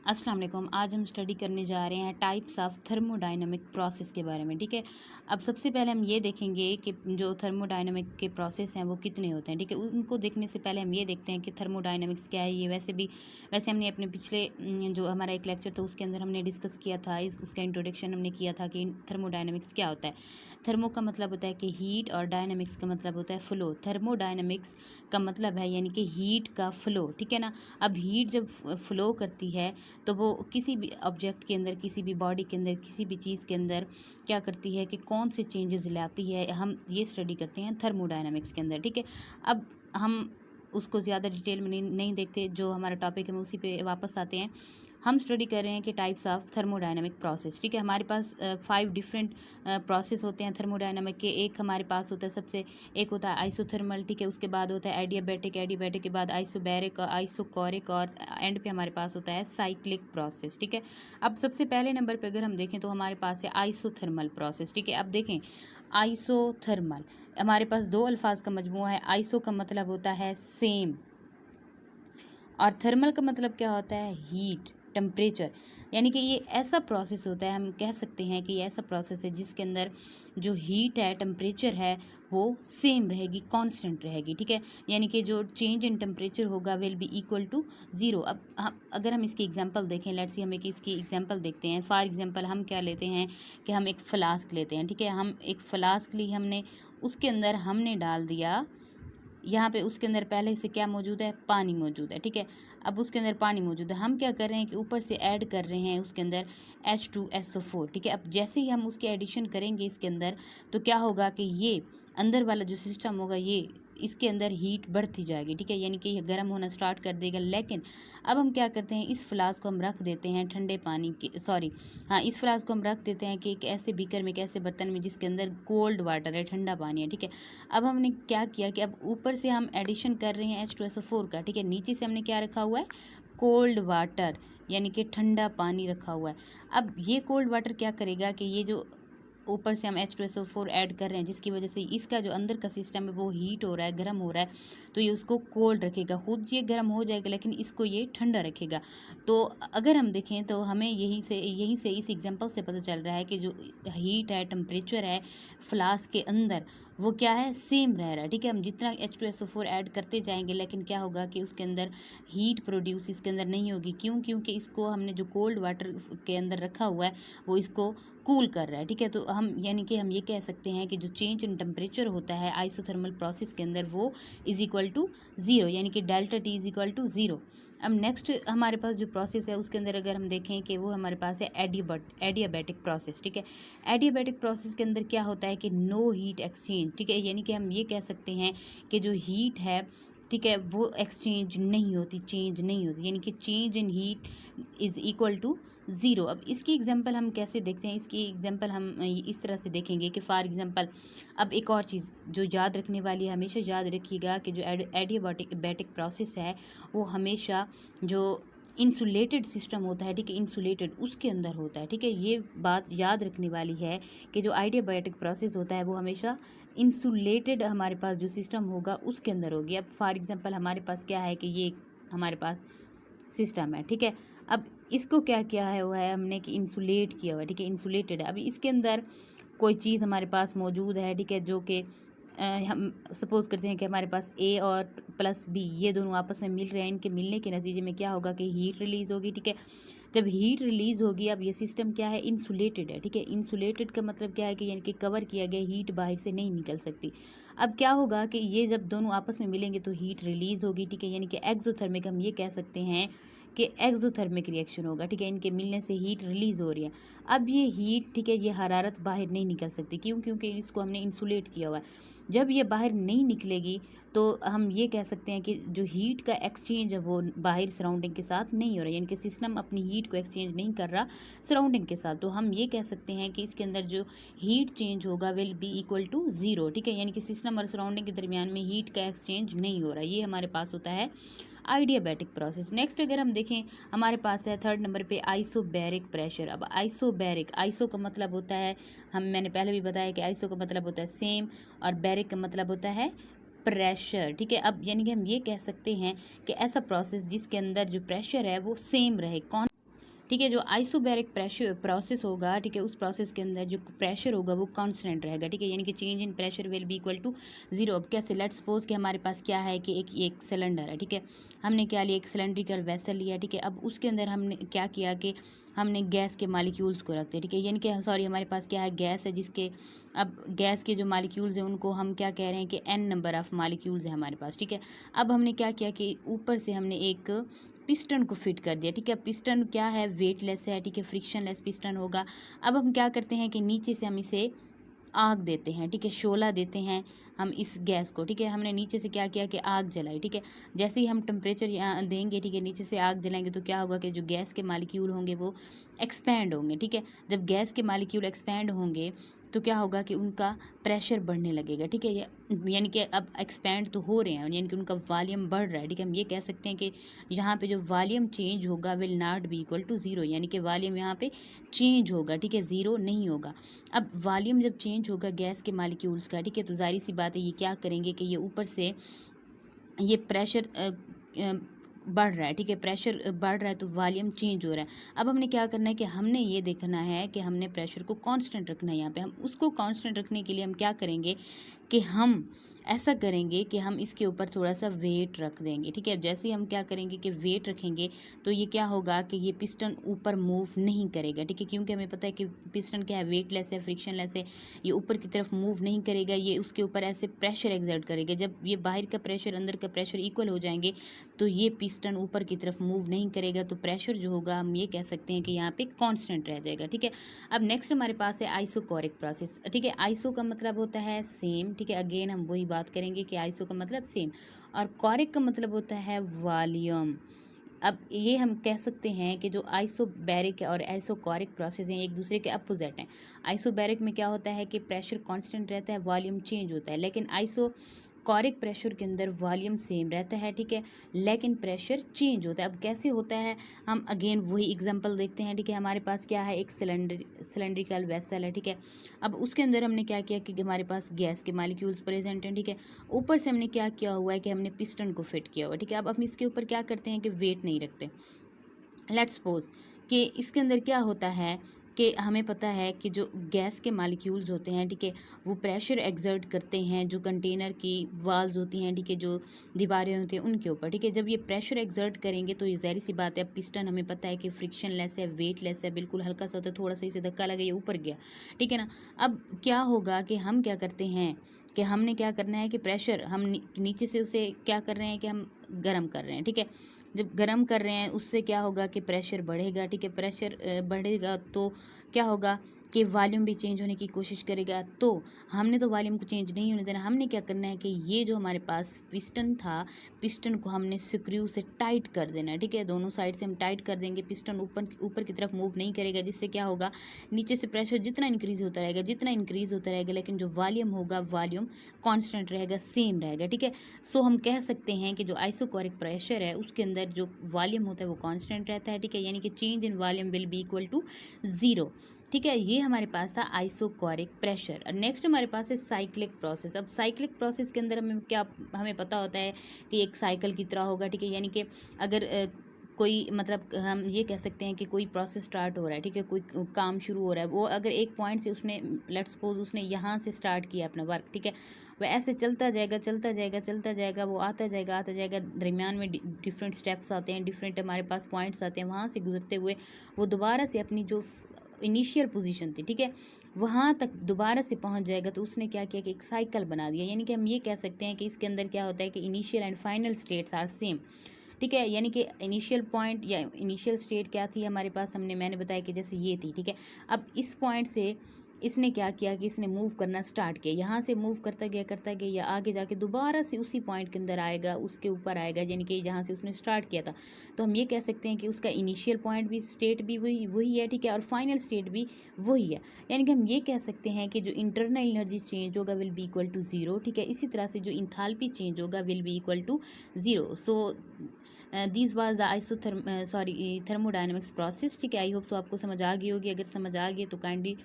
अस्सलाम वालेकुम। आज हम स्टडी करने जा रहे हैं टाइप्स ऑफ थर्मोडायनामिक प्रोसेस के बारे में। ठीक है, अब सबसे पहले हम ये देखेंगे कि जो थर्मोडायनामिक के प्रोसेस हैं वो कितने होते हैं। ठीक है, उनको देखने से पहले हम ये देखते हैं कि थर्मोडायनामिक्स क्या है। ये वैसे हमने अपने पिछले जो हमारा एक लेक्चर था उसके अंदर हमने डिस्कस किया था, उसका इंट्रोडक्शन हमने किया था कि थर्मोडायनामिक्स क्या होता है। थर्मो का मतलब होता है कि हीट और डायनामिक्स का मतलब होता है फ्लो। थर्मोडायनामिक्स का मतलब है यानी कि हीट का फ्लो। ठीक है ना, अब हीट जब फ्लो करती है तो वो किसी भी ऑब्जेक्ट के अंदर, किसी भी बॉडी के अंदर, किसी भी चीज़ के अंदर क्या करती है कि कौन से चेंजेस लाती है, हम ये स्टडी करते हैं थर्मोडायनामिक्स के अंदर। ठीक है, अब हम उसको ज़्यादा डिटेल में नहीं देखते, जो हमारा टॉपिक है हम उसी पे वापस आते हैं। हम स्टडी कर रहे हैं कि टाइप्स ऑफ थर्मोडायनामिक प्रोसेस। ठीक है, हमारे पास 5 डिफरेंट प्रोसेस होते हैं थर्मोडायनामिक के। एक हमारे पास होता है सबसे, एक होता है आइसोथर्मल। ठीक है, उसके बाद होता है एडियाबैटिक, एडियाबैटिक के बाद आइसोबैरिक और आइसोकोरिक, और एंड पे हमारे पास होता है साइक्लिक प्रोसेस। ठीक है, अब सबसे पहले नंबर पे अगर हम देखें तो हमारे पास है आइसोथर्मल प्रोसेस। ठीक है, अब देखें आइसोथर्मल, हमारे पास दो अल्फाज का मजमूआ है। आइसो का मतलब होता है सेम, और थर्मल का मतलब क्या होता है, हीट, टेम्परेचर। यानी कि ये ऐसा प्रोसेस होता है, हम कह सकते हैं कि ये ऐसा प्रोसेस है जिसके अंदर जो हीट है, टेम्परेचर है, वो सेम रहेगी, कांस्टेंट रहेगी। ठीक है, यानी कि जो चेंज इन टेम्परेचर होगा will be equal to zero. अब अगर हम इसकी एग्जांपल देखें, लेट्स सी हम एक इसकी एग्जांपल देखते हैं। फॉर एग्जांपल हम क्या लेते हैं कि हम एक फ्लास्क लेते हैं। ठीक है, हम एक फ्लास्क ली, हमने उसके अंदर हमने डाल दिया, यहाँ पे उसके अंदर पहले से क्या मौजूद है, पानी मौजूद है। ठीक है, अब उसके अंदर पानी मौजूद है, हम क्या कर रहे हैं कि ऊपर से ऐड कर रहे हैं उसके अंदर H2SO4। ठीक है, अब जैसे ही हम उसके एडिशन करेंगे इसके अंदर, तो क्या होगा कि ये अंदर वाला जो सिस्टम होगा, ये इसके अंदर हीट बढ़ती जाएगी। ठीक है, यानी कि ये गर्म होना स्टार्ट कर देगा। लेकिन अब हम क्या करते हैं, इस फ्लास्क को हम रख देते हैं ठंडे पानी के, सॉरी हाँ, इस फ्लास्क को हम रख देते हैं कि एक ऐसे बीकर में, एक ऐसे बर्तन में जिसके अंदर कोल्ड वाटर है, ठंडा पानी है। ठीक है, अब हमने क्या किया कि अब ऊपर से हम एडिशन कर रहे हैं H2SO4 का। ठीक है, नीचे से हमने क्या रखा हुआ है, कोल्ड वाटर, यानी कि ठंडा पानी रखा हुआ है। अब ये कोल्ड वाटर क्या करेगा कि ये जो ऊपर से हम H2SO4 ऐड कर रहे हैं, जिसकी वजह से इसका जो अंदर का सिस्टम है वो हीट हो रहा है, गर्म हो रहा है, तो ये उसको कोल्ड रखेगा। खुद ये गर्म हो जाएगा लेकिन इसको ये ठंडा रखेगा। तो अगर हम देखें तो हमें यहीं से इस एग्जांपल से पता चल रहा है कि जो हीट है, टेम्परेचर है फ्लास्क के अंदर, वो क्या है, सेम रह रहा है। ठीक है, हम जितना H2SO4 ऐड करते जाएंगे, लेकिन क्या होगा कि उसके अंदर हीट प्रोड्यूस इसके अंदर नहीं होगी। क्यों? क्योंकि इसको हमने जो कोल्ड वाटर के अंदर रखा हुआ है वो इसको कूल कर रहा है। ठीक है, तो हम यानी कि हम ये कह सकते हैं कि जो चेंज इन टेम्परेचर होता है आइसोथर्मल प्रोसेस के अंदर, वो इज इक्वल टू ज़ीरो, यानी कि delta T is equal to zero. अब नेक्स्ट हमारे पास जो प्रोसेस है उसके अंदर अगर हम देखें कि वो हमारे पास है एडियाबैटिक प्रोसेस। ठीक है, एडियाबैटिक प्रोसेस के अंदर क्या होता है कि नो हीट एक्सचेंज। ठीक है, यानी कि हम ये कह सकते हैं कि जो हीट है, ठीक है, वो एक्सचेंज नहीं होती, चेंज नहीं होती, यानी कि change in heat is equal to zero. अब इसकी एग्जांपल हम कैसे देखते हैं, इसकी एग्जांपल हम इस तरह से देखेंगे कि फॉर एग्जांपल, अब एक और चीज़ जो याद रखने वाली है, हमेशा याद रखिएगा कि जो एडियाबैटिक प्रोसेस है वो हमेशा जो इंसुलेटेड सिस्टम होता है, ठीक है, इंसुलेटेड उसके अंदर होता है। ठीक है, ये बात याद रखने वाली है कि जो एडियाबैटिक प्रोसेस होता है वो हमेशा इंसुलेटेड हमारे पास जो सिस्टम होगा उसके अंदर होगी। अब फॉर एग्जांपल हमारे पास क्या है कि ये हमारे पास सिस्टम है। ठीक है, अब इसको क्या किया है हुआ है हमने कि इंसुलेट किया हुआ है। ठीक है, इंसुलेटेड है। अभी इसके अंदर कोई चीज़ हमारे पास मौजूद है, ठीक है, जो कि हम सपोज़ करते हैं कि हमारे पास ए और प्लस बी ये दोनों आपस में मिल रहे हैं। इनके मिलने के नतीजे में क्या होगा कि हीट रिलीज़ होगी। ठीक है, जब हीट रिलीज़ होगी, अब ये सिस्टम क्या है, इंसुलेटेड है। ठीक है, इंसुलेटेड का मतलब क्या है कि यानी कि कवर किया गया, हीट बाहर से नहीं निकल सकती। अब क्या होगा कि ये जब दोनों आपस में मिलेंगे तो हीट रिलीज़ होगी। ठीक है, यानी कि एक्सोथर्मिक हम ये कह सकते हैं कि एक्सोथर्मिक रिएक्शन होगा। ठीक है, इनके मिलने से हीट रिलीज़ हो रही है। अब ये हीट, ठीक है, ये हरारत बाहर नहीं निकल सकती। क्यों? क्योंकि इसको हमने इंसुलेट किया हुआ है। जब ये बाहर नहीं निकलेगी तो हम ये कह सकते हैं कि जो हीट का एक्सचेंज है वो बाहर सराउंडिंग के साथ नहीं हो रहा है, यानी कि सिस्टम अपनी हीट को एक्सचेंज नहीं कर रहा सराउंडिंग के साथ। तो हम ये कह सकते हैं कि इसके अंदर जो हीट चेंज होगा will be equal to zero. ठीक है, यानी कि सिस्टम और सराउंडिंग के दरमियान में हीट का एक्सचेंज नहीं हो रहा। ये हमारे पास होता है आइडियाबैटिक प्रोसेस। नेक्स्ट अगर हम देखें, हमारे पास है थर्ड नंबर पे आइसोबैरिक प्रेशर। अब आइसोबैरिक, आइसो का मतलब होता है, मैंने पहले भी बताया कि आइसो का मतलब होता है सेम, और बैरिक का मतलब होता है प्रेशर। ठीक है, अब यानी कि हम ये कह सकते हैं कि ऐसा प्रोसेस जिसके अंदर जो प्रेशर है वो सेम रहे, कौन ठीक है। जो आइसोबैरिक प्रेशर प्रोसेस होगा, ठीक है, उस प्रोसेस के अंदर जो प्रेशर होगा वो कांस्टेंट रहेगा, ठीक है, यानी कि change in pressure will be equal to zero. अब कैसे, लेट्स सपोज कि हमारे पास क्या है कि एक सिलेंडर है, ठीक है, हमने क्या लिया, एक सिलेंड्रिकल वेसल लिया, ठीक है। अब उसके अंदर हमने क्या किया कि हमने गैस के मालिक्यूल्स को रखते हैं, ठीक है, यानी कि सॉरी हमारे पास क्या है, गैस है, जिसके अब गैस के जो मालिक्यूल्स हैं उनको हम क्या कह रहे हैं कि n नंबर ऑफ मालिक्यूल्स है हमारे पास, ठीक है। अब हमने क्या किया कि ऊपर से हमने एक पिस्टन को फिट कर दिया, ठीक है। पिस्टन क्या है, वेटलेस है, ठीक है, फ्रिक्शनलेस पिस्टन होगा। अब हम क्या करते हैं कि नीचे से हम इसे आग देते हैं, ठीक है, शोला देते हैं हम इस गैस को, ठीक है। हमने नीचे से क्या किया कि आग जलाई, ठीक है। जैसे ही हम टेम्परेचर यहाँ देंगे, ठीक है, नीचे से आग जलाएंगे तो क्या होगा कि जो गैस के मालिक्यूल होंगे वो एक्सपैंड होंगे, ठीक है। जब गैस के मालिक्यूल एक्सपैंड होंगे तो क्या होगा कि उनका प्रेशर बढ़ने लगेगा, ठीक है। यानी कि अब एक्सपैंड तो हो रहे हैं, यानी कि उनका वॉल्यूम बढ़ रहा है, ठीक है। हम ये कह सकते हैं कि यहाँ पे जो वॉल्यूम चेंज होगा will not be equal to zero, यानी कि वॉल्यूम यहाँ पे चेंज होगा, ठीक है, ज़ीरो नहीं होगा। अब वॉल्यूम जब चेंज होगा गैस के मालिक्यूल्स का, ठीक है, तो जाहिर सी बात है ये क्या करेंगे कि ये ऊपर से ये प्रेशर बढ़ रहा है, ठीक है, प्रेशर बढ़ रहा है तो वॉल्यूम चेंज हो रहा है। अब हमने क्या करना है कि हमने ये देखना है कि हमने प्रेशर को कांस्टेंट रखना है। यहाँ पे हम उसको कांस्टेंट रखने के लिए हम क्या करेंगे कि हम ऐसा करेंगे कि हम इसके ऊपर थोड़ा सा वेट रख देंगे, ठीक है। जैसे ही हम क्या करेंगे कि वेट रखेंगे तो ये क्या होगा कि ये पिस्टन ऊपर मूव नहीं करेगा, ठीक है, क्योंकि हमें पता है कि पिस्टन क्या है, वेटलेस है, फ्रिक्शनलेस है, ये ऊपर की तरफ मूव नहीं करेगा, ये उसके ऊपर ऐसे प्रेशर एक्सर्ट करेगा। जब ये बाहर का प्रेशर अंदर का प्रेशर इक्वल हो जाएंगे तो ये पिस्टन ऊपर की तरफ मूव नहीं करेगा, तो प्रेशर जो होगा हम ये कह सकते हैं कि यहाँ पे कांस्टेंट रह जाएगा, ठीक है। अब नेक्स्ट हमारे पास है आइसोकोरिक प्रोसेस, ठीक है। आइसो का मतलब होता है सेम, ठीक है, अगेन हम वही बात करेंगे कि आइसो का मतलब सेम, और कोरिक का मतलब होता है वॉल्यूम। अब ये हम कह सकते हैं कि जो आइसोबैरिक और आइसोकोरिक प्रोसेस हैं एक दूसरे के अपोजिट हैं। आइसोबैरिक में क्या होता है कि प्रेशर कांस्टेंट रहता है, वॉल्यूम चेंज होता है, लेकिन आइसोकोरिक प्रेशर के अंदर वॉल्यूम सेम रहता है, ठीक है, लेकिन प्रेशर चेंज होता है। अब कैसे होता है, हम अगेन वही एग्जांपल देखते हैं, ठीक है। हमारे पास क्या है, एक सिलेंड्रिकल वेसल है, ठीक है। अब उसके अंदर हमने क्या किया कि हमारे पास गैस के मालिक्यूल्स प्रेजेंट हैं, ठीक है। ऊपर से हमने क्या किया हुआ है कि हमने पिस्टन को फिट किया हुआ है, ठीक है। अब हम इसके ऊपर क्या करते हैं कि वेट नहीं रखते। लेट्स सपोज कि इसके अंदर क्या होता है कि हमें पता है कि जो गैस के मालिक्यूल्स होते हैं, ठीक है, वो प्रेशर एक्सर्ट करते हैं जो कंटेनर की वाल्स होती हैं, ठीक है, जो दीवारें होती हैं उनके ऊपर, ठीक है। जब ये प्रेशर एक्सर्ट करेंगे तो ये ज़ाहिर सी बात है, पिस्टन हमें पता है कि फ्रिक्शनलेस है, वेटलेस है, बिल्कुल हल्का सा होता है, थोड़ा सा इसे धक्का लगे ये ऊपर गया, ठीक है ना। अब क्या होगा कि हम क्या करते हैं कि हमने क्या करना है कि प्रेशर हम नीचे से उसे क्या कर रहे हैं कि हम गर्म कर रहे हैं, ठीक है। जब गर्म कर रहे हैं उससे क्या होगा कि प्रेशर बढ़ेगा, ठीक है, प्रेशर बढ़ेगा तो क्या होगा कि वॉल्यूम भी चेंज होने की कोशिश करेगा। तो हमने तो वॉल्यूम को चेंज नहीं होने देना, हमने क्या करना है कि ये जो हमारे पास पिस्टन था, पिस्टन को हमने स्क्रू से टाइट कर देना है, ठीक है, दोनों साइड से हम टाइट कर देंगे, पिस्टन ऊपर की तरफ मूव नहीं करेगा, जिससे क्या होगा नीचे से प्रेशर जितना इंक्रीज होता रहेगा, जितना इंक्रीज होता रहेगा, लेकिन जो वॉल्यूम होगा वॉल्यूम कांस्टेंट रहेगा, सेम रहेगा, ठीक है। सो हम कह सकते हैं कि जो आइसोकोरिक प्रेशर है उसके अंदर जो वॉल्यूम होता है वो कांस्टेंट रहता है, ठीक है, यानी कि change in volume will be equal to zero, ठीक है। ये हमारे पास था आइसोकोरिक प्रेशर। और नेक्स्ट हमारे पास है साइक्लिक प्रोसेस। अब साइक्लिक प्रोसेस के अंदर हमें पता होता है कि एक साइकिल की तरह होगा, ठीक है, यानी कि अगर कोई मतलब हम ये कह सकते हैं कि कोई प्रोसेस स्टार्ट हो रहा है, ठीक है, कोई काम शुरू हो रहा है, वो अगर एक पॉइंट से उसने लेट्स सपोज उसने यहाँ से स्टार्ट किया अपना वर्क, ठीक है, वह ऐसे चलता जाएगा चलता जाएगा चलता जाएगा, वो आता जाएगा, दरमियान में डिफरेंट स्टेप्स आते हैं, डिफरेंट हमारे पास पॉइंट्स आते हैं, वहाँ से गुजरते हुए वो दोबारा से अपनी जो इनिशियल पोजीशन थी, ठीक है, वहाँ तक दोबारा से पहुँच जाएगा। तो उसने क्या किया कि एक साइकिल बना दिया, यानी कि हम ये कह सकते हैं कि इसके अंदर क्या होता है कि initial and final states are same, ठीक है, यानी कि इनिशियल पॉइंट या इनिशियल स्टेट क्या थी हमारे पास, मैंने बताया कि जैसे ये थी, ठीक है। अब इस पॉइंट से इसने क्या किया कि इसने मूव करना स्टार्ट किया, यहाँ से मूव करता गया या आगे जाके दोबारा से उसी पॉइंट के अंदर आएगा, उसके ऊपर आएगा, यानी कि जहाँ से उसने स्टार्ट किया था। तो हम ये कह सकते हैं कि उसका इनिशियल पॉइंट भी स्टेट भी वही है, ठीक है, और फाइनल स्टेट भी वही है, यानी कि हम ये कह सकते हैं कि जो इंटरनल एनर्जी चेंज होगा will be equal to zero, ठीक है। इसी तरह से जो इंथाल्पी चेंज होगा will be equal to zero. So this was the thermodynamics process, ठीक है। आई होप सो आपको समझ आ गई होगी, अगर समझ आ गई तो काइंडली